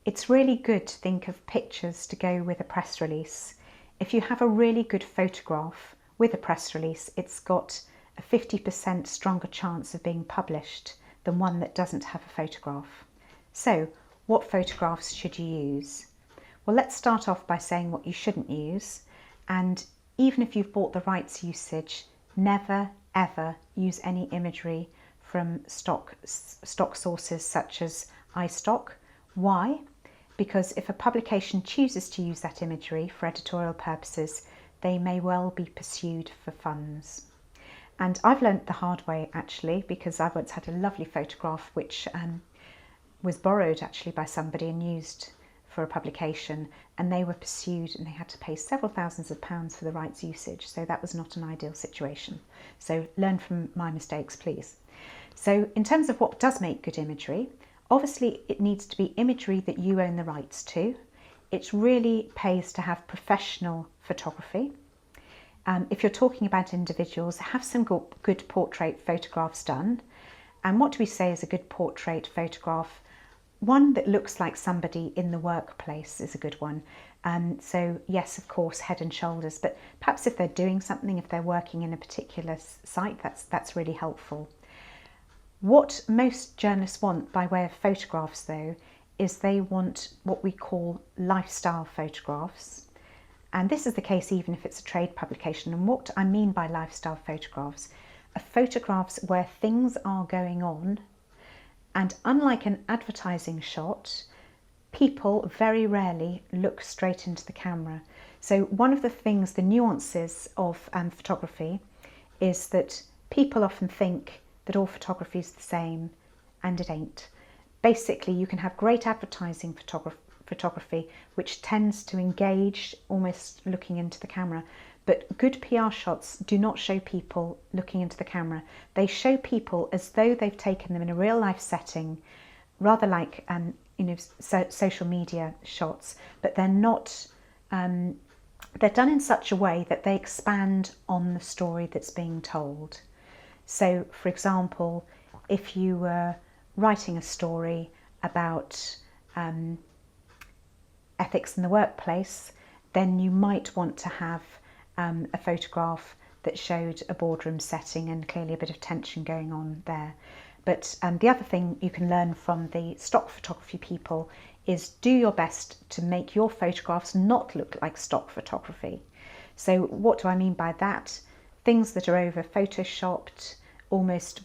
It's really good to think of pictures to go with a press release. If you have a really good photograph with a press release, it's got a 50% stronger chance of being published than one that doesn't have a photograph. So, what photographs should you use? Well, let's start off by saying what you shouldn't use. And even if you've bought the rights usage, never ever use any imagery from stock sources such as iStock. Why? Because if a publication chooses to use that imagery for editorial purposes, they may well be pursued for funds. And I've learnt the hard way actually, because I once had a lovely photograph which was borrowed actually by somebody and used for a publication, and they were pursued and they had to pay several thousands of pounds for the rights usage. So that was not an ideal situation. So learn from my mistakes, please. So in terms of what does make good imagery, obviously it needs to be imagery that you own the rights to. It really pays to have professional photography. If you're talking about individuals, have some good portrait photographs done. And what do we say is a good portrait photograph? One that looks like somebody in the workplace is a good one. So yes, of course, head and shoulders, but perhaps if they're doing something, if they're working in a particular site, that's really helpful. What most journalists want by way of photographs though, is they want what we call lifestyle photographs. And this is the case even if it's a trade publication. And what I mean by lifestyle photographs are photographs where things are going on. And unlike an advertising shot, people very rarely look straight into the camera. So one of the things, the nuances of photography is that people often think that all photography is the same, and it ain't. Basically, you can have great advertising photography, which tends to engage, almost looking into the camera. But good PR shots do not show people looking into the camera. They show people as though they've taken them in a real life setting, rather like social media shots, but they're not, they're done in such a way that they expand on the story that's being told. So, for example, if you were writing a story about ethics in the workplace, then you might want to have a photograph that showed a boardroom setting and clearly a bit of tension going on there. But the other thing you can learn from the stock photography people is do your best to make your photographs not look like stock photography. So what do I mean by that? Things that are over photoshopped, almost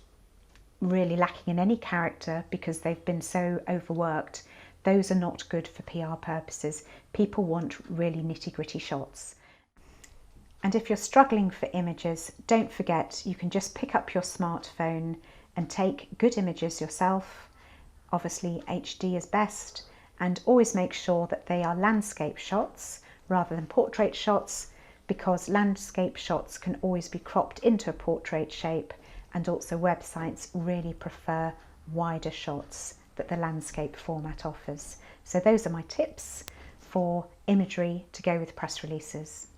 really lacking in any character because they've been so overworked, those are not good for PR purposes. People want really nitty-gritty shots. And if you're struggling for images, don't forget you can just pick up your smartphone and take good images yourself. Obviously HD is best, and always make sure that they are landscape shots rather than portrait shots, because landscape shots can always be cropped into a portrait shape, and also websites really prefer wider shots that the landscape format offers. So those are my tips for imagery to go with press releases.